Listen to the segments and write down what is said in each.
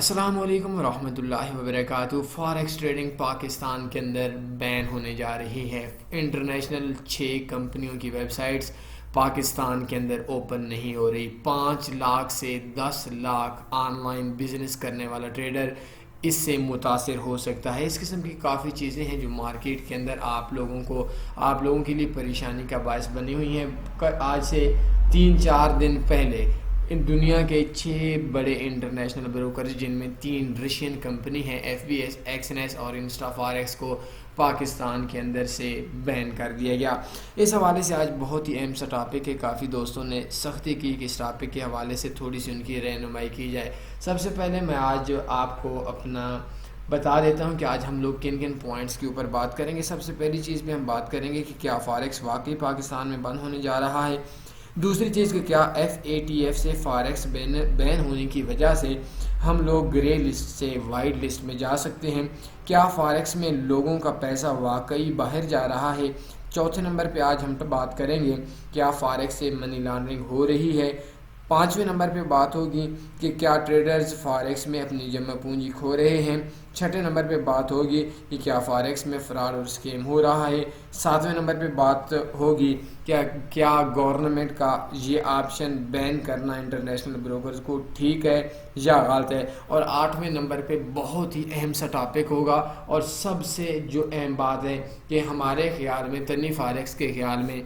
السلام علیکم ورحمۃ اللہ وبرکاتہ۔ فاریکس ٹریڈنگ پاکستان کے اندر بین ہونے جا رہی ہے۔ انٹرنیشنل 6 کمپنیوں کی ویب سائٹس پاکستان کے اندر اوپن نہیں ہو رہی۔ 5 لاکھ سے 10 لاکھ آن لائن بزنس کرنے والا ٹریڈر اس سے متاثر ہو سکتا ہے۔ اس قسم کی کافی چیزیں ہیں جو مارکیٹ کے اندر آپ لوگوں کے لیے پریشانی کا باعث بنی ہوئی ہیں۔ آج سے 3-4 دن پہلے دنیا کے 6 بڑے انٹرنیشنل بروکرز، جن میں 3 رشین کمپنی ہیں، FBS، XNS اور انسٹا فاریکس، کو پاکستان کے اندر سے بین کر دیا گیا۔ اس حوالے سے آج بہت ہی اہم سا ٹاپک ہے۔ کافی دوستوں نے سختی کی کہ اس ٹاپک کے حوالے سے تھوڑی سی ان کی رہنمائی کی جائے۔ سب سے پہلے میں آج آپ کو اپنا بتا دیتا ہوں کہ آج ہم لوگ کن کن پوائنٹس کے اوپر بات کریں گے۔ سب سے پہلی چیز پہ ہم بات کریں گے کہ کیا فاریکس واقعی پاکستان میں بند ہونے جا رہا ہے۔ دوسری چیز کہ کیا FATF سے فاریکس بین ہونے کی وجہ سے ہم لوگ گرے لسٹ سے وائٹ لسٹ میں جا سکتے ہیں۔ کیا فاریکس میں لوگوں کا پیسہ واقعی باہر جا رہا ہے۔ چوتھے نمبر پہ آج ہم بات کریں گے کیا فاریکس سے منی لانڈرنگ ہو رہی ہے۔ پانچویں نمبر پہ بات ہوگی کہ کیا ٹریڈرز فاریکس میں اپنی جمع پونجی کھو رہے ہیں۔ چھٹے نمبر پہ بات ہوگی کہ کیا فاریکس میں فراڈ اور اسکیم ہو رہا ہے۔ ساتویں نمبر پہ بات ہوگی کیا گورنمنٹ کا یہ آپشن بین کرنا انٹرنیشنل بروکرز کو ٹھیک ہے یا غلط ہے۔ اور آٹھویں نمبر پہ بہت ہی اہم سا ٹاپک ہوگا اور سب سے جو اہم بات ہے کہ ہمارے خیال میں تنی فاریکس کے خیال میں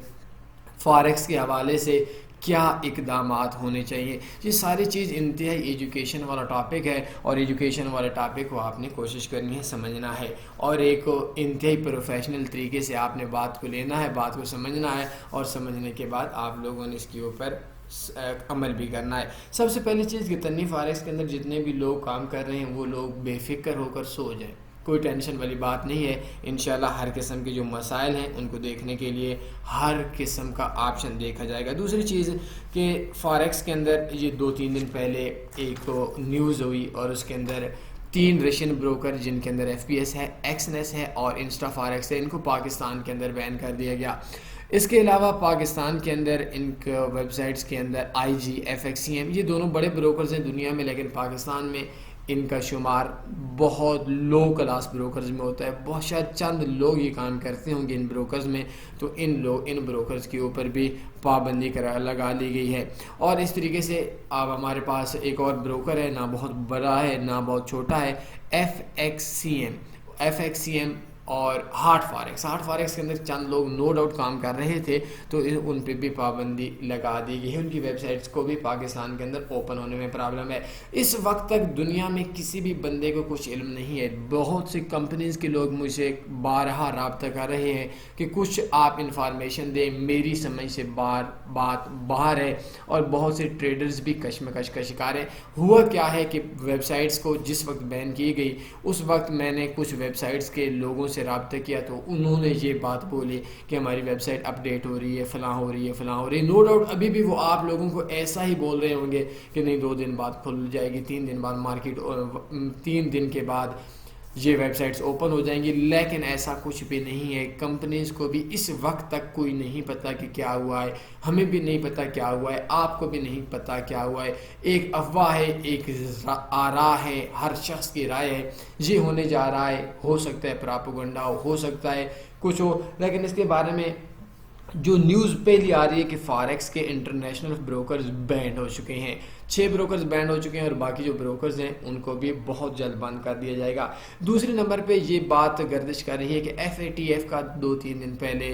فاریکس کے حوالے سے کیا اقدامات ہونے چاہیے۔ یہ ساری چیز انتہائی ایجوکیشن والا ٹاپک ہے اور ایجوکیشن والے ٹاپک کو آپ نے کوشش کرنی ہے، سمجھنا ہے اور ایک انتہائی پروفیشنل طریقے سے آپ نے بات کو لینا ہے، بات کو سمجھنا ہے اور سمجھنے کے بعد آپ لوگوں نے اس کے اوپر عمل بھی کرنا ہے۔ سب سے پہلی چیز کہ تنی فاریکس کے اندر جتنے بھی لوگ کام کر رہے ہیں وہ لوگ بے فکر ہو کر سو جائیں، کوئی ٹینشن والی بات نہیں ہے۔ انشاءاللہ ہر قسم کے جو مسائل ہیں ان کو دیکھنے کے لیے ہر قسم کا آپشن دیکھا جائے گا۔ دوسری چیز کہ فاریکس کے اندر یہ 2-3 دن پہلے ایک نیوز ہوئی اور اس کے اندر 3 رشین بروکر، جن کے اندر FBS ہے، XNS ہے اور انسٹا فاریکس ہے، ان کو پاکستان کے اندر بین کر دیا گیا۔ اس کے علاوہ پاکستان کے اندر ان ویب سائٹس کے اندر IG، FXCM، یہ دونوں بڑے بروکرز ہیں دنیا میں، لیکن پاکستان میں ان کا شمار بہت لو کلاس بروکرز میں ہوتا ہے۔ بہت شاید چند لوگ یہ کام کرتے ہوں گے ان بروکرز میں، تو ان بروکرز کے اوپر بھی پابندی لگا لی گئی ہے۔ اور اس طریقے سے اب ہمارے پاس ایک اور بروکر ہے، نہ بہت بڑا ہے نہ بہت چھوٹا ہے، FXCM اور ہارٹ فاریکس کے اندر چند لوگ نو ڈاؤٹ کام کر رہے تھے، تو ان پہ بھی پابندی لگا دی گئی ہے۔ ان کی ویب سائٹس کو بھی پاکستان کے اندر اوپن ہونے میں پرابلم ہے۔ اس وقت تک دنیا میں کسی بھی بندے کو کچھ علم نہیں ہے۔ بہت سی کمپنیز کے لوگ مجھ سے بارہا رابطہ کر رہے ہیں کہ کچھ آپ انفارمیشن دیں، میری سمجھ سے بات باہر ہے اور بہت سے ٹریڈرز بھی کشمکش کا شکار ہیں۔ ہوا کیا ہے کہ ویب سائٹس کو جس وقت بین کی گئی اس وقت میں نے کچھ ویب سائٹس کے لوگوں سے رابطہ کیا تو انہوں نے یہ بات بولی کہ ہماری ویب سائٹ اپڈیٹ ہو رہی ہے، فلاں ہو رہی ہے۔ نو ڈاؤٹ ابھی بھی وہ آپ لوگوں کو ایسا ہی بول رہے ہوں گے کہ نہیں 2 دن بعد کھل جائے گی، 3 دن بعد مارکیٹ 3 دن کے بعد یہ ویب سائٹس اوپن ہو جائیں گی، لیکن ایسا کچھ بھی نہیں ہے۔ کمپنیز کو بھی اس وقت تک کوئی نہیں پتہ کہ کیا ہوا ہے، ہمیں بھی نہیں پتہ کیا ہوا ہے، آپ کو بھی نہیں پتہ کیا ہوا ہے۔ ایک افواہ ہے، ایک آراء ہے، ہر شخص کی رائے ہے، یہ ہونے جا رہا ہے، ہو سکتا ہے پراپیگنڈا ہو سکتا ہے کچھ ہو، لیکن اس کے بارے میں جو نیوز پہلی آ رہی ہے کہ فاریکس کے انٹرنیشنل بروکرز بینڈ ہو چکے ہیں، 6 بروکرز بینڈ ہو چکے ہیں اور باقی جو بروکرز ہیں ان کو بھی بہت جلد بند کر دیا جائے گا۔ دوسرے نمبر پہ یہ بات گردش کر رہی ہے کہ FATF کا 2-3 دن پہلے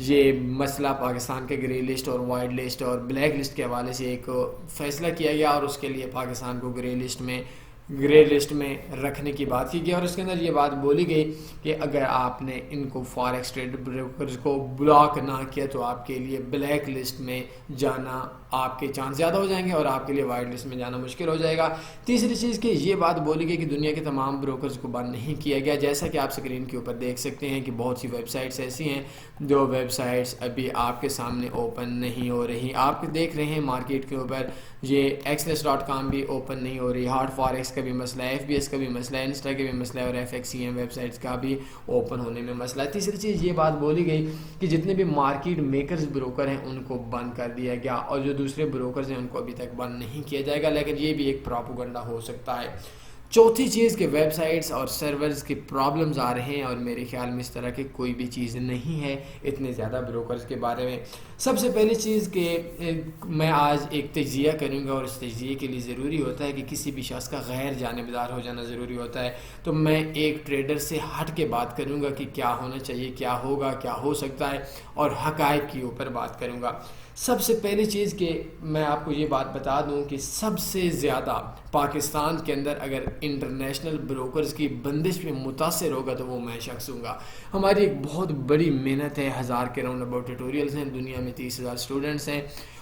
یہ مسئلہ پاکستان کے گرے لسٹ اور وائٹ لسٹ اور بلیک لسٹ کے حوالے سے ایک فیصلہ کیا گیا اور اس کے لیے پاکستان کو گرے لسٹ میں رکھنے کی بات کی گئی اور اس کے اندر یہ بات بولی گئی کہ اگر آپ نے ان کو فاریکس ٹریڈ بروکرز کو بلاک نہ کیا تو آپ کے لیے بلیک لسٹ میں جانا آپ کے چانس زیادہ ہو جائیں گے اور آپ کے لیے وائٹ لسٹ میں جانا مشکل ہو جائے گا۔ تیسری چیز کہ یہ بات بولی گئی کہ دنیا کے تمام بروکرز کو بند نہیں کیا گیا، جیسا کہ آپ سکرین کے اوپر دیکھ سکتے ہیں کہ بہت سی ویب سائٹس ایسی ہیں جو ویب سائٹس ابھی آپ کے سامنے اوپن نہیں ہو رہی۔ آپ دیکھ رہے ہیں مارکیٹ کے اوپر یہ XNS.com بھی اوپن نہیں ہو رہی، ہارٹ فاریکس کا بھی مسئلہ ہے، FBS کا بھی مسئلہ ہے، انسٹا کا بھی مسئلہ ہے اور FXCM ویب سائٹس کا بھی اوپن ہونے میں مسئلہ ہے۔ تیسری چیز یہ بات بولی گئی کہ جتنے بھی مارکیٹ میکرز بروکر ہیں ان کو بند کر دیا گیا اور جو دوسرے بروکرز ہیں ان کو ابھی تک بند نہیں کیا جائے گا، لیکن یہ بھی ایک پروپیگنڈا ہو سکتا ہے۔ چوتھی چیز کہ ویب سائٹس اور سرورز کی پرابلمز آ رہے ہیں، اور میرے خیال میں اس طرح کی کوئی بھی چیز نہیں ہے اتنے زیادہ بروکرز کے بارے میں۔ سب سے پہلی چیز کہ میں آج ایک تجزیہ کروں گا، اور اس تجزیے کے لیے ضروری ہوتا ہے کہ کسی بھی شخص کا غیر جانبدار ہو جانا ضروری ہوتا ہے۔ تو میں ایک ٹریڈر سے ہٹ کے بات کروں گا کہ کیا ہونا چاہیے، کیا ہوگا، کیا ہو سکتا ہے، اور حقائق کے اوپر بات کروں گا۔ سب سے پہلی چیز کہ میں آپ کو یہ بات بتا دوں کہ سب سے زیادہ پاکستان کے اندر اگر انٹرنیشنل بروکرز کی بندش میں متاثر ہوگا تو وہ میں شخص ہوں گا۔ ہماری ایک بہت بڑی محنت ہے، 1000 کے راؤنڈ اباؤٹ ٹیوٹوریلز ہیں، دنیا میں 30,000 اسٹوڈنٹس ہیں،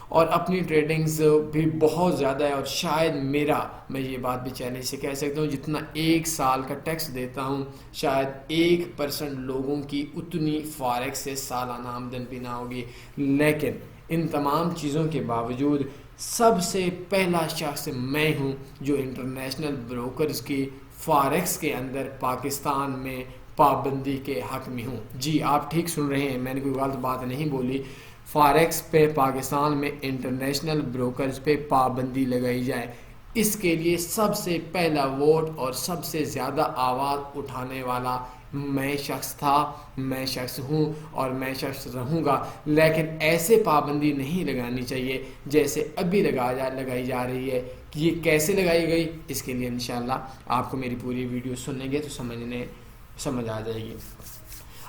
اور اپنی ٹریڈنگز بھی بہت زیادہ ہے، اور شاید میں یہ بات بھی چیلنج سے کہہ سکتا ہوں جتنا 1 سال کا ٹیکس دیتا ہوں شاید 1% لوگوں کی اتنی فاریکس سے سالانہ آمدن بھی نہ ہوگی۔ لیکن ان تمام چیزوں کے باوجود سب سے پہلا شخص میں ہوں جو انٹرنیشنل بروکرز کی فاریکس کے اندر پاکستان میں پابندی کے حق میں ہوں۔ جی آپ ٹھیک سن رہے ہیں، میں نے کوئی غلط بات نہیں بولی۔ فاریکس پہ پاکستان میں انٹرنیشنل بروکرز پہ پابندی لگائی جائے، اس کے لیے سب سے پہلا ووٹ اور سب سے زیادہ آواز اٹھانے والا میں شخص تھا، میں شخص ہوں، اور میں شخص رہوں گا۔ لیکن ایسے پابندی نہیں لگانی چاہیے جیسے ابھی لگائی جا رہی ہے۔ کہ یہ کیسے لگائی گئی، اس کے لیے انشاءاللہ آپ کو میری پوری ویڈیو سنیں گے تو سمجھ آ جائے گی۔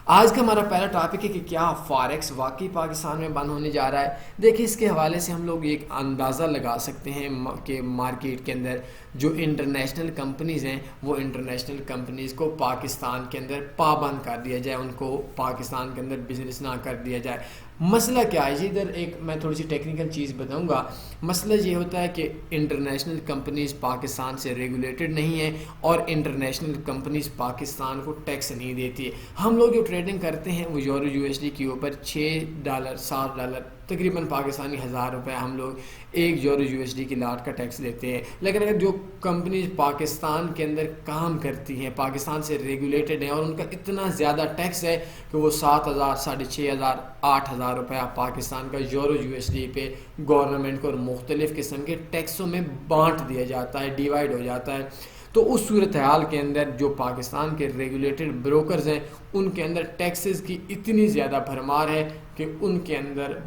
آج کا ہمارا پہلا ٹاپک ہے کہ کیا فاریکس واقعی پاکستان میں بند ہونے جا رہا ہے۔ دیکھیں اس کے حوالے سے ہم لوگ ایک اندازہ لگا سکتے ہیں کہ مارکیٹ کے اندر جو انٹرنیشنل کمپنیز ہیں وہ انٹرنیشنل کمپنیز کو پاکستان کے اندر پابند کر دیا جائے، ان کو پاکستان کے اندر بزنس نہ کر دیا جائے۔ مسئلہ کیا ہے، ادھر ایک میں تھوڑی سی ٹیکنیکل چیز بتاؤں گا۔ مسئلہ یہ ہوتا ہے کہ انٹرنیشنل کمپنیز پاکستان سے ریگولیٹڈ نہیں ہیں، اور انٹرنیشنل کمپنیز پاکستان کو ٹیکس نہیں دیتی ہے۔ ہم لوگ جو ٹریڈنگ کرتے ہیں وہ یورو USD کے اوپر $6 $7 تقریباً پاکستانی 1000 روپے ہم لوگ 1 یورو USD کی لاٹ کا ٹیکس دیتے ہیں۔ لیکن اگر جو کمپنیز پاکستان کے اندر کام کرتی ہیں، پاکستان سے ریگولیٹڈ ہیں، اور ان کا اتنا زیادہ ٹیکس ہے کہ وہ 7000 6500 8000 روپیہ پاکستان کا یورو USD پہ گورنمنٹ کو اور مختلف قسم کے ٹیکسوں میں بانٹ دیا جاتا ہے، ڈیوائیڈ ہو جاتا ہے۔ تو اس صورتحال کے اندر جو پاکستان کے ریگولیٹڈ بروکرز ہیں ان کے اندر ٹیکسز کی اتنی زیادہ بھرمار ہے کہ ان کے اندر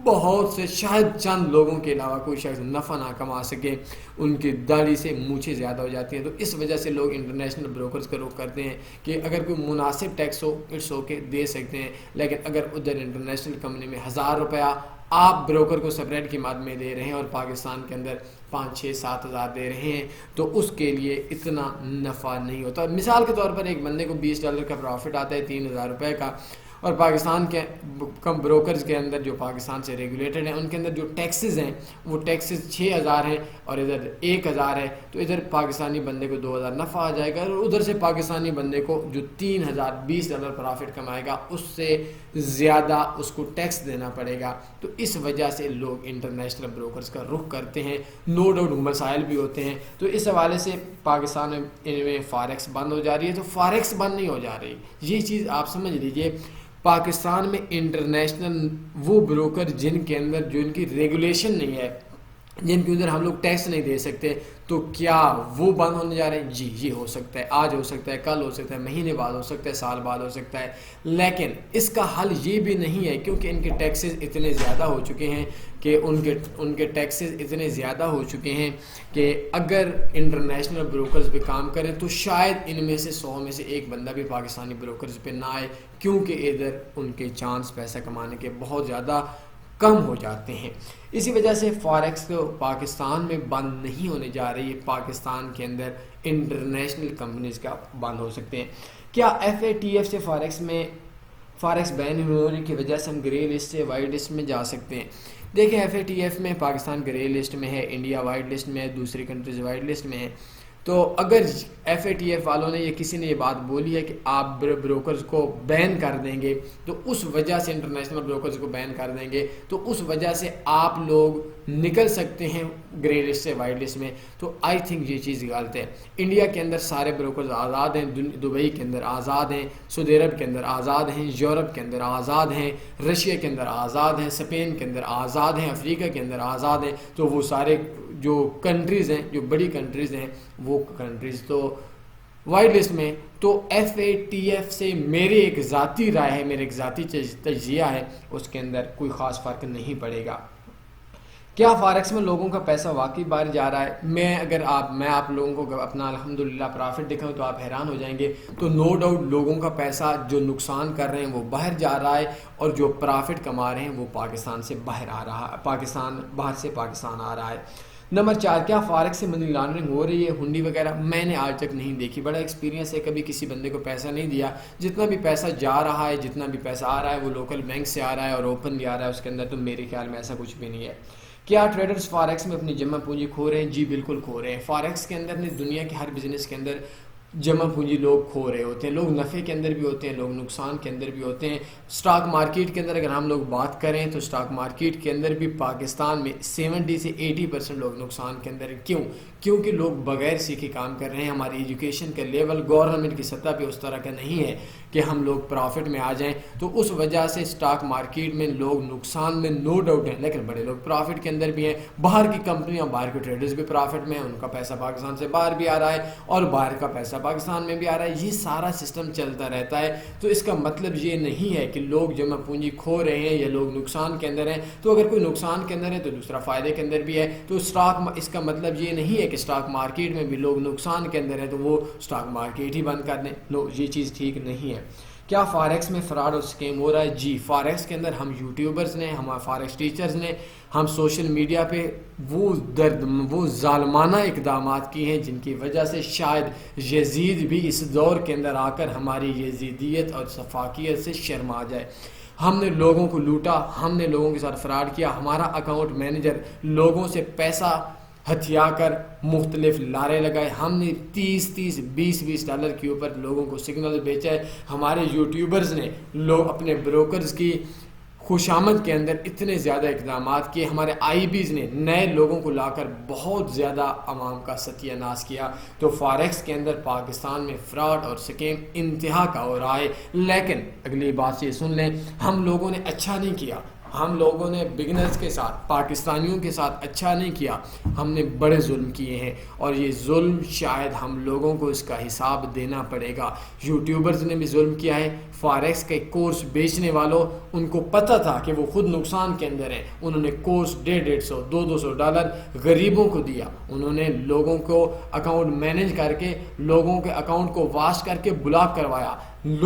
بہت سے شاید چند لوگوں کے علاوہ کوئی شخص نفع نہ کما سکے، ان کی داڑھی سے مونچھیں زیادہ ہو جاتی ہیں۔ تو اس وجہ سے لوگ انٹرنیشنل بروکرز کا رخ کرتے ہیں کہ اگر کوئی مناسب ٹیکس ہو اٹس اوکے دے سکتے ہیں، لیکن اگر ادھر انٹرنیشنل کمپنی میں 1000 روپیہ آپ بروکر کو سپریٹ کی مد میں دے رہے ہیں اور پاکستان کے اندر 5 6 7 ہزار دے رہے ہیں تو اس کے لیے اتنا نفع نہیں ہوتا۔ مثال کے طور پر ایک بندے کو $20 کا پروفٹ آتا ہے 3000 روپے کا، اور پاکستان کے کم بروکرز کے اندر جو پاکستان سے ریگولیٹڈ ہیں ان کے اندر جو ٹیکسز ہیں وہ ٹیکسز 6000 ہیں اور ادھر 1000 ہے، تو ادھر پاکستانی بندے کو 2000 نفع آ جائے گا، اور ادھر سے پاکستانی بندے کو جو 3000 $20 پروفٹ کمائے گا اس سے زیادہ اس کو ٹیکس دینا پڑے گا۔ تو اس وجہ سے لوگ انٹرنیشنل بروکرز کا رخ کرتے ہیں، نو ڈاؤٹ مسائل بھی ہوتے ہیں۔ تو اس حوالے سے پاکستان میں فاریکس بند ہو جا رہی ہے، تو فاریکس بند نہیں ہو جا رہی، یہ چیز آپ سمجھ لیجئے۔ پاکستان میں انٹرنیشنل وہ بروکر جن کے اندر جو ان کی ریگولیشن نہیں ہے، جن کے اندر ہم لوگ ٹیکس نہیں دے سکتے، تو کیا وہ بند ہونے جا رہے ہیں؟ جی یہ ہو سکتا ہے، آج ہو سکتا ہے، کل ہو سکتا ہے، مہینے بعد ہو سکتا ہے، سال بعد ہو سکتا ہے، لیکن اس کا حل یہ بھی نہیں ہے کیونکہ ان کے ٹیکسز اتنے زیادہ ہو چکے ہیں کہ ان کے ٹیکسز اتنے زیادہ ہو چکے ہیں کہ اگر انٹرنیشنل بروکرز پہ کام کریں تو شاید ان میں سے 100 میں سے ایک بندہ بھی پاکستانی بروکرز پہ نہ آئے، کیونکہ ادھر ان کے چانس پیسہ کمانے کے بہت زیادہ کم ہو جاتے ہیں۔ اسی وجہ سے فاریکس کو پاکستان میں بند نہیں ہونے جا رہی ہے، پاکستان کے اندر انٹرنیشنل کمپنیز کا بند ہو سکتے ہیں۔ کیا FATF سے فاریکس بین ہونے کی وجہ سے ہم گرے لسٹ سے وائٹ لسٹ میں جا سکتے ہیں؟ دیکھیں FATF میں پاکستان گرے لسٹ میں ہے، انڈیا وائٹ لسٹ میں ہے، دوسری کنٹریز وائٹ لسٹ میں ہے۔ تو اگر FATF والوں نے کسی نے یہ بات بولی ہے کہ آپ بروکرز کو بین کر دیں گے، تو اس وجہ سے انٹرنیشنل بروکرز کو بین کر دیں گے، تو اس وجہ سے آپ لوگ نکل سکتے ہیں گرے لسٹ سے وائٹ لسٹ میں، تو آئی تھنک یہ چیز غلط ہے۔ انڈیا کے اندر سارے بروکرز آزاد ہیں، دبئی کے اندر آزاد ہیں، سعودی عرب کے اندر آزاد ہیں، یورپ کے اندر آزاد ہیں، رشیا کے اندر آزاد ہیں، اسپین کے اندر آزاد ہیں، افریقہ کے اندر آزاد ہیں۔ تو وہ سارے جو کنٹریز ہیں، جو بڑی کنٹریز ہیں، وہ کنٹریز تو وائٹ لسٹ میں۔ تو FATF سے میری ایک ذاتی رائے ہے، میرے ایک ذاتی تجزیہ ہے، اس کے اندر کوئی خاص فرق نہیں پڑے گا۔ کیا فارکس میں لوگوں کا پیسہ واقعی باہر جا رہا ہے؟ میں آپ لوگوں کو اپنا الحمدللہ پرافٹ دکھاؤں تو آپ حیران ہو جائیں گے۔ تو نو ڈاؤٹ لوگوں کا پیسہ جو نقصان کر رہے ہیں وہ باہر جا رہا ہے، اور جو پرافٹ کما رہے ہیں وہ پاکستان سے باہر آ رہا ہے، باہر سے پاکستان آ رہا ہے۔ نمبر 4، کیا فارکس سے منی لانڈرنگ ہو رہی ہے، ہنڈی وغیرہ؟ میں نے آج تک نہیں دیکھی، بڑا ایکسپیرینس ہے، کبھی کسی بندے کو پیسہ نہیں دیا۔ جتنا بھی پیسہ جا رہا ہے، جتنا بھی پیسہ آ رہا ہے، وہ لوکل بینک سے آ رہا ہے اور اوپن بھی آ رہا ہے اس کے اندر، تو میرے خیال میں ایسا کچھ بھی نہیں ہے۔ کیا ٹریڈرز فارکس میں اپنی جمع پونجی کھو رہے ہیں؟ جی بالکل کھو رہے ہیں۔ فارکس کے اندر نہیں، دنیا کے ہر بزنس کے اندر جمع پونجی لوگ کھو رہے ہوتے ہیں، لوگ نفع کے اندر بھی ہوتے ہیں، لوگ نقصان کے اندر بھی ہوتے ہیں۔ سٹاک مارکیٹ کے اندر اگر ہم لوگ بات کریں تو سٹاک مارکیٹ کے اندر بھی پاکستان میں 70 سے 80% لوگ نقصان کے اندر ہیں۔ کیوں؟ کیونکہ لوگ بغیر سیکھے کام کر رہے ہیں۔ ہماری ایجوکیشن کا لیول گورنمنٹ کی سطح پہ اس طرح کا نہیں ہے کہ ہم لوگ پرافٹ میں آ جائیں، تو اس وجہ سے سٹاک مارکیٹ میں لوگ نقصان میں نو ڈاؤٹ ہیں، لیکن بڑے لوگ پرافٹ کے اندر بھی ہیں۔ باہر کی کمپنیاں، باہر کے ٹریڈرز بھی پرافٹ میں ہیں، ان کا پیسہ پاکستان سے باہر بھی آ رہا ہے اور باہر کا پیسہ پاکستان میں بھی آ رہا ہے۔ یہ سارا سسٹم چلتا رہتا ہے، تو اس کا مطلب یہ نہیں ہے کہ لوگ جمع پونجی کھو رہے ہیں یا لوگ نقصان کے اندر ہیں۔ تو اگر کوئی نقصان کے اندر ہے تو دوسرا فائدے کے اندر بھی ہے، تو اس کا مطلب یہ نہیں ہے کہ سٹاک مارکیٹ میں بھی لوگ نقصان کے اندر ہیں تو وہ سٹاک مارکیٹ ہی بند کر دیں۔ نو، یہ چیز ٹھیک نہیں ہے۔ کیا فارکس میں فراڈ اور اسکیم ہو رہا ہے؟ جی، فارکس کے اندر ہم یوٹیوبرز نے، ہم فارکس ٹیچرز نے، ہم سوشل میڈیا پہ وہ ظالمانہ اقدامات کی ہیں جن کی وجہ سے شاید یزید بھی اس دور کے اندر آ کر ہماری یزیدیت اور صفاقیت سے شرما جائے۔ ہم نے لوگوں کو لوٹا، ہم نے لوگوں کے ساتھ فراڈ کیا، ہمارا اکاؤنٹ مینیجر لوگوں سے پیسہ ہتھیا کر مختلف لارے لگائے، ہم نے 30 20 ڈالر کے اوپر لوگوں کو سگنل بیچا ہے۔ ہمارے یوٹیوبرز نے لوگ اپنے بروکرز کی خوشامد کے اندر اتنے زیادہ اقدامات کیے، ہمارے آئی بیز نے نئے لوگوں کو لا کر بہت زیادہ عوام کا ستیہ ناش کیا۔ تو فارکس کے اندر پاکستان میں فراڈ اور سکیم انتہا کا ہو رہا ہے۔ لیکن اگلی بات یہ سن لیں، ہم لوگوں نے اچھا نہیں کیا، ہم لوگوں نے بگنرز کے ساتھ، پاکستانیوں کے ساتھ اچھا نہیں کیا، ہم نے بڑے ظلم کیے ہیں، اور یہ ظلم شاید ہم لوگوں کو اس کا حساب دینا پڑے گا۔ یوٹیوبرز نے بھی ظلم کیا ہے، فارکس کے کورس بیچنے والوں، ان کو پتہ تھا کہ وہ خود نقصان کے اندر ہیں، انہوں نے کورس 150 200 ڈالر غریبوں کو دیا، انہوں نے لوگوں کو اکاؤنٹ مینیج کر کے لوگوں کے اکاؤنٹ کو واش کر کے بلاک کروایا۔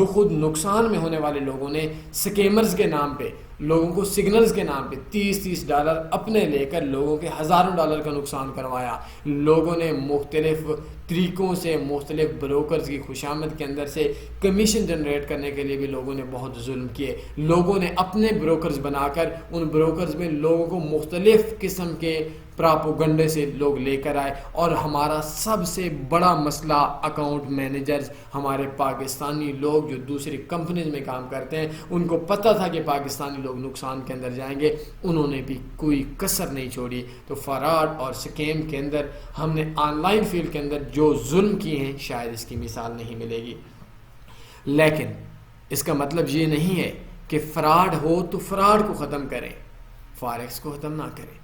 خود نقصان میں ہونے والے لوگوں نے سکیمرز کے نام پہ، لوگوں کو سگنلز کے نام پہ 30 ڈالر اپنے لے کر لوگوں کے ہزاروں ڈالر کا نقصان کروایا۔ لوگوں نے مختلف طریقوں سے، مختلف بروکرز کی خوشامد کے اندر سے کمیشن جنریٹ کرنے کے لیے بھی لوگوں نے بہت ظلم کیے۔ لوگوں نے اپنے بروکرز بنا کر ان بروکرز میں لوگوں کو مختلف قسم کے پراپوگنڈے سے لوگ لے کر آئے، اور ہمارا سب سے بڑا مسئلہ اکاؤنٹ مینیجرز، ہمارے پاکستانی لوگ جو دوسری کمپنیز میں کام کرتے ہیں، ان کو پتہ تھا کہ پاکستانی لوگ نقصان کے اندر جائیں گے، انہوں نے بھی کوئی کسر نہیں چھوڑی۔ تو فراڈ اور سکیم کے اندر ہم نے آن لائن فیلڈ کے اندر جو ظلم کیے ہیں، شاید اس کی مثال نہیں ملے گی۔ لیکن اس کا مطلب یہ نہیں ہے کہ فراڈ ہو تو فراڈ کو ختم کریں، فارکس کو ختم نہ کریں۔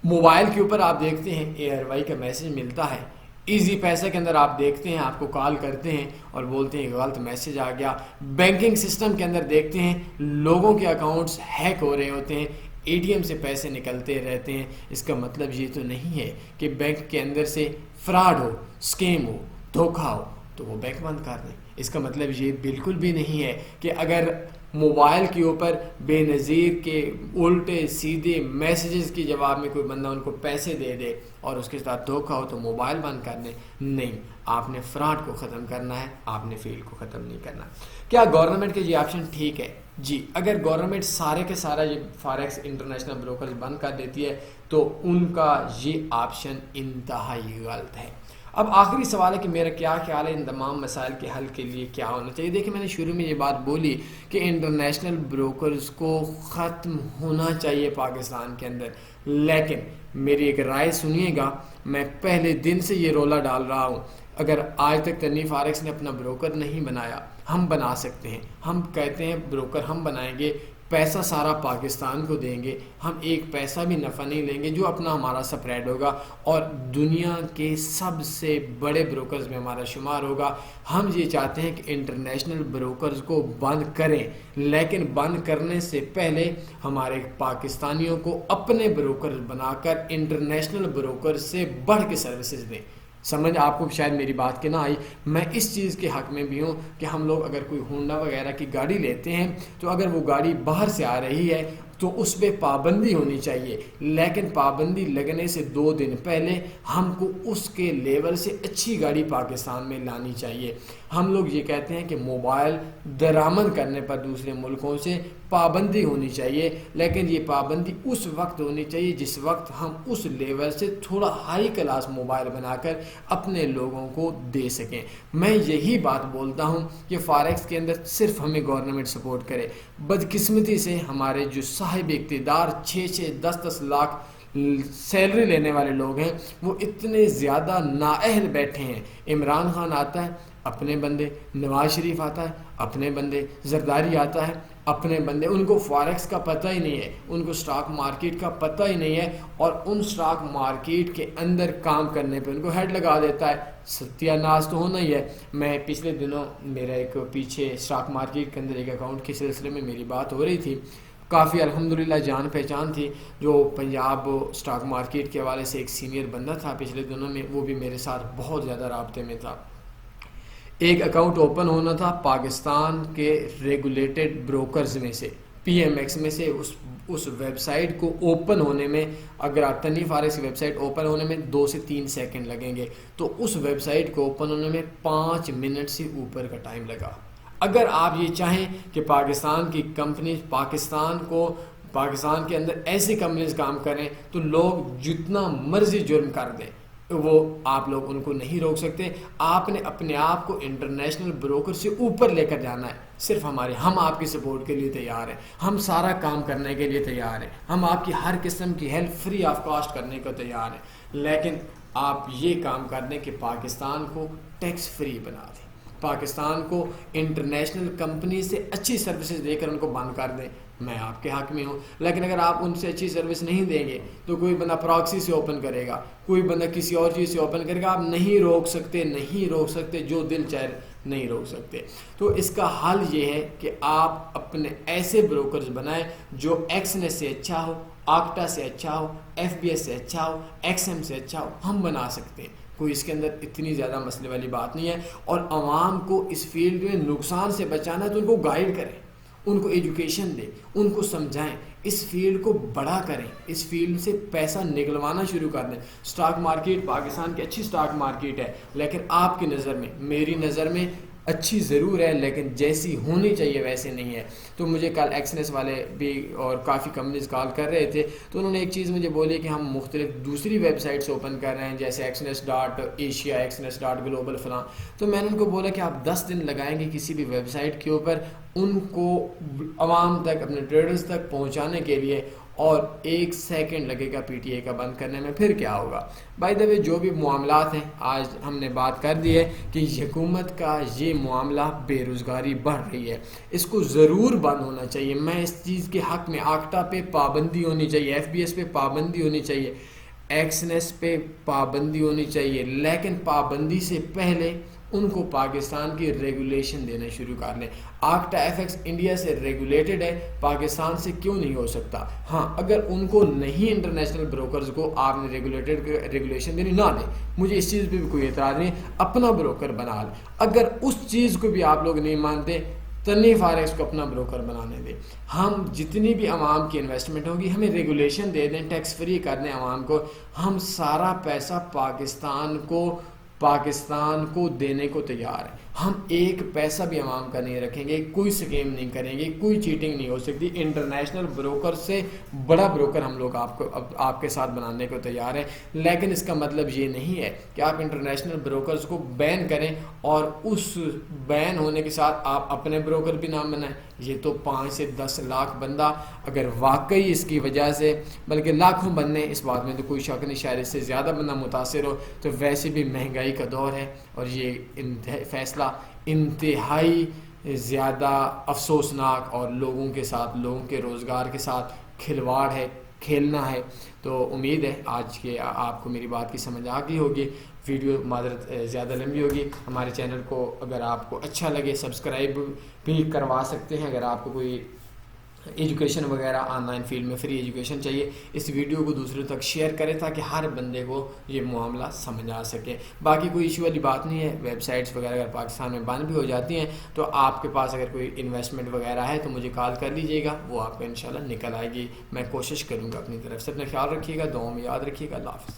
موبائل کے اوپر آپ دیکھتے ہیں ARY کا میسج ملتا ہے، ایزی پیسے کے اندر آپ دیکھتے ہیں، آپ کو کال کرتے ہیں اور بولتے ہیں غلط میسج آ گیا۔ بینکنگ سسٹم کے اندر دیکھتے ہیں لوگوں کے اکاؤنٹس ہیک ہو رہے ہوتے ہیں، ATM سے پیسے نکلتے رہتے ہیں۔ اس کا مطلب یہ تو نہیں ہے کہ بینک کے اندر سے فراڈ ہو، سکیم ہو، دھوکہ ہو تو وہ بینک بند کر دیں۔ اس کا مطلب یہ بالکل بھی نہیں ہے کہ اگر موبائل کے اوپر بے نظیر کے الٹے سیدھے میسیجز کے جواب میں کوئی بندہ ان کو پیسے دے دے اور اس کے ساتھ دھوکہ ہو تو موبائل بند کر دیں۔ نہیں، آپ نے فراڈ کو ختم کرنا ہے، آپ نے فیلڈ کو ختم نہیں کرنا۔ کیا گورنمنٹ کے یہ آپشن ٹھیک ہے؟ جی، اگر گورنمنٹ سارے کے سارا یہ فارکس انٹرنیشنل بروکرز بند کر دیتی ہے تو ان کا یہ آپشن انتہائی غلط ہے۔ اب آخری سوال ہے کہ میرا کیا خیال ہے ان تمام مسائل کے حل کے لیے کیا ہونا چاہیے۔ دیکھیں، میں نے شروع میں یہ بات بولی کہ انٹرنیشنل بروکرز کو ختم ہونا چاہیے پاکستان کے اندر۔ لیکن میری ایک رائے سنیے گا، میں پہلے دن سے یہ رولا ڈال رہا ہوں، اگر آج تک تنویر فارکس نے اپنا بروکر نہیں بنایا، ہم بنا سکتے ہیں۔ ہم کہتے ہیں بروکر ہم بنائیں گے، پیسہ سارا پاکستان کو دیں گے، ہم ایک پیسہ بھی نفع نہیں لیں گے، جو اپنا ہمارا سپریڈ ہوگا اور دنیا کے سب سے بڑے بروکرز میں ہمارا شمار ہوگا۔ ہم یہ چاہتے ہیں کہ انٹرنیشنل بروکرز کو بند کریں، لیکن بند کرنے سے پہلے ہمارے پاکستانیوں کو اپنے بروکرز بنا کر انٹرنیشنل بروکرز سے بڑھ کے سروسز دیں۔ سمجھ آپ کو شاید میری بات کے نہ آئی، میں اس چیز کے حق میں بھی ہوں کہ ہم لوگ اگر کوئی ہونڈا وغیرہ کی گاڑی لیتے ہیں تو اگر وہ گاڑی باہر سے آ رہی ہے تو اس پہ پابندی ہونی چاہیے، لیکن پابندی لگنے سے 2 دن پہلے ہم کو اس کے لیول سے اچھی گاڑی پاکستان میں لانی چاہیے۔ ہم لوگ یہ کہتے ہیں کہ موبائل درآمد کرنے پر دوسرے ملکوں سے پابندی ہونی چاہیے، لیکن یہ پابندی اس وقت ہونی چاہیے جس وقت ہم اس لیول سے تھوڑا ہائی کلاس موبائل بنا کر اپنے لوگوں کو دے سکیں۔ میں یہی بات بولتا ہوں کہ فارکس کے اندر صرف ہمیں گورنمنٹ سپورٹ کرے۔ بدقسمتی سے ہمارے جو صاحب اقتدار 6-6 10-10 لاکھ سیلری لینے والے لوگ ہیں، وہ اتنے زیادہ نااہل بیٹھے ہیں۔ عمران خان آتا ہے اپنے بندے، نواز شریف آتا ہے اپنے بندے، زرداری آتا ہے اپنے بندے، ان کو فارکس کا پتہ ہی نہیں ہے، ان کو سٹاک مارکیٹ کا پتہ ہی نہیں ہے، اور ان سٹاک مارکیٹ کے اندر کام کرنے پہ ان کو ہیڈ لگا دیتا ہے۔ ستیہ ناز تو ہونا ہی ہے۔ میں پچھلے دنوں میرا ایک پیچھے سٹاک مارکیٹ کے اندر ایک اکاؤنٹ کے سلسلے میں میری بات ہو رہی تھی، کافی الحمدللہ جان پہچان تھی، جو پنجاب سٹاک مارکیٹ کے حوالے سے ایک سینئر بندہ تھا پچھلے دنوں میں، وہ بھی میرے ساتھ بہت زیادہ رابطے میں تھا۔ ایک اکاؤنٹ اوپن ہونا تھا پاکستان کے ریگولیٹڈ بروکرز میں سے، پی ایم ایکس میں سے۔ اس ویب سائٹ کو اوپن ہونے میں، اگر آپ تنویر فارکس کی ویب سائٹ اوپن ہونے میں 2 سے 3 سیکنڈ لگیں گے، تو اس ویب سائٹ کو اوپن ہونے میں 5 منٹ سے اوپر کا ٹائم لگا۔ اگر آپ یہ چاہیں کہ پاکستان کی کمپنیز پاکستان کے اندر ایسی کمپنیز کام کریں تو لوگ جتنا مرضی جرم کر دیں، وہ آپ لوگ ان کو نہیں روک سکتے۔ آپ نے اپنے آپ کو انٹرنیشنل بروکر سے اوپر لے کر جانا ہے۔ صرف ہم آپ کی سپورٹ کے لیے تیار ہیں، ہم سارا کام کرنے کے لیے تیار ہیں، ہم آپ کی ہر قسم کی ہیلپ فری آف کاسٹ کرنے کو تیار ہیں، لیکن آپ یہ کام کر دیں کہ پاکستان کو ٹیکس فری بنا دیں، پاکستان کو انٹرنیشنل کمپنی سے اچھی سروسز دے کر ان کو بند کر دیں۔ میں آپ کے حق میں ہوں، لیکن اگر آپ ان سے اچھی سروس نہیں دیں گے تو کوئی بندہ پراکسی سے اوپن کرے گا، کوئی بندہ کسی اور چیز سے اوپن کرے گا، آپ نہیں روک سکتے، جو دل چاہے نہیں روک سکتے۔ تو اس کا حل یہ ہے کہ آپ اپنے ایسے بروکرز بنائیں جو ایکسنس سے اچھا ہو، آکٹا سے اچھا ہو، ایف بی ایس سے اچھا ہو، ایکس ایم سے اچھا ہو، ہم بنا سکتے ہیں، کوئی اس کے اندر اتنی زیادہ مسئلے والی بات نہیں ہے۔ اور عوام کو اس فیلڈ میں نقصان سے بچانا ہے تو ان کو گائیڈ کریں، ان کو ایجوکیشن دیں، ان کو سمجھائیں، اس فیلڈ کو بڑا کریں، اس فیلڈ سے پیسہ نکلوانا شروع کر دیں۔ سٹاک مارکیٹ پاکستان کی اچھی سٹاک مارکیٹ ہے، لیکن آپ کی نظر میں، میری نظر میں اچھی ضرور ہے، لیکن جیسی ہونی چاہیے ویسے نہیں ہے۔ تو مجھے کل ایکسنس والے بھی اور کافی کمپنیز کال کر رہے تھے، تو انہوں نے ایک چیز مجھے بولی کہ ہم مختلف دوسری ویب سائٹس اوپن کر رہے ہیں، جیسے ایکسنس.ایشیا، ایکسنس.گلوبل فلاں۔ تو میں نے ان کو بولا کہ آپ 10 دن لگائیں گے کسی بھی ویب سائٹ کے اوپر ان کو عوام تک، اپنے ٹریڈرز تک پہنچانے کے لیے، اور 1 سیکنڈ لگے گا پی ٹی اے کا بند کرنے میں، پھر کیا ہوگا؟ بائی دا وے جو بھی معاملات ہیں آج ہم نے بات کر دی ہے کہ حکومت کا یہ معاملہ بے روزگاری بڑھ رہی ہے، اس کو ضرور بند ہونا چاہیے۔ میں اس چیز کے حق میں، آکٹا پہ پابندی ہونی چاہیے، ایف بی ایس پہ پابندی ہونی چاہیے، ایکسنس پہ پابندی ہونی چاہیے، لیکن پابندی سے پہلے ان کو پاکستان کی ریگولیشن دینا شروع کر لیں۔ آکٹا ایف ایکس انڈیا سے ریگولیٹڈ ہے، پاکستان سے کیوں نہیں ہو سکتا؟ ہاں، اگر ان کو نہیں انٹرنیشنل بروکرز کو آپ نے ریگولیشن دینی، نہ دیں، مجھے اس چیز پہ بھی کوئی اعتراض نہیں، اپنا بروکر بنا لیں۔ اگر اس چیز کو بھی آپ لوگ نہیں مانتے، تنویر فارکس کو اپنا بروکر بنانے دیں۔ ہم جتنی بھی عوام کی انویسٹمنٹ ہوگی، ہمیں ریگولیشن دے دیں، ٹیکس فری کر دیں عوام کو، ہم سارا پیسہ پاکستان کو پاکستان کو دینے کو تیار ہے. ہم ایک پیسہ بھی عوام کا نہیں رکھیں گے, کوئی سکیم نہیں کریں گے, کوئی چیٹنگ نہیں ہو سکتی. انٹرنیشنل بروکر سے بڑا بروکر ہم لوگ آپ کے ساتھ بنانے کو تیار ہیں, لیکن اس کا مطلب یہ نہیں ہے کہ آپ انٹرنیشنل بروکرز کو بین کریں اور اس بین ہونے کے ساتھ آپ اپنے بروکر بھی نام بنائیں. یہ تو 5 سے 10 لاکھ بندہ اگر واقعی اس کی وجہ سے, بلکہ لاکھوں بندے, اس بات میں تو کوئی شک نہیں, شاید اس سے زیادہ بندہ متاثر ہو, تو ویسے بھی مہنگائی کا دور ہے اور یہ فیصلہ انتہائی زیادہ افسوسناک اور لوگوں کے ساتھ, لوگوں کے روزگار کے ساتھ کھلواڑ ہے, کھیلنا ہے. تو امید ہے آج کے آپ کو میری بات کی سمجھ آ گئی ہوگی. ویڈیو معذرت زیادہ لمبی ہوگی. ہمارے چینل کو اگر آپ کو اچھا لگے سبسکرائب بھی کروا سکتے ہیں. اگر آپ کو کوئی ایجوکیشن وغیرہ آن لائن فیلڈ میں فری ایجوکیشن چاہیے, اس ویڈیو کو دوسروں تک شیئر کریں تاکہ ہر بندے کو یہ معاملہ سمجھ آ سکے. باقی کوئی ایشو والی بات نہیں ہے. ویب سائٹس وغیرہ اگر پاکستان میں بند بھی ہو جاتی ہیں تو آپ کے پاس اگر کوئی انویسٹمنٹ وغیرہ ہے تو مجھے کال کر لیجیے گا, وہ آپ کو انشاءاللہ نکل آئے گی. میں کوشش کروں گا اپنی طرف سے. اپنا خیال رکھیے گا, دعاؤں میں یاد رکھیے گا. اللہ حافظ.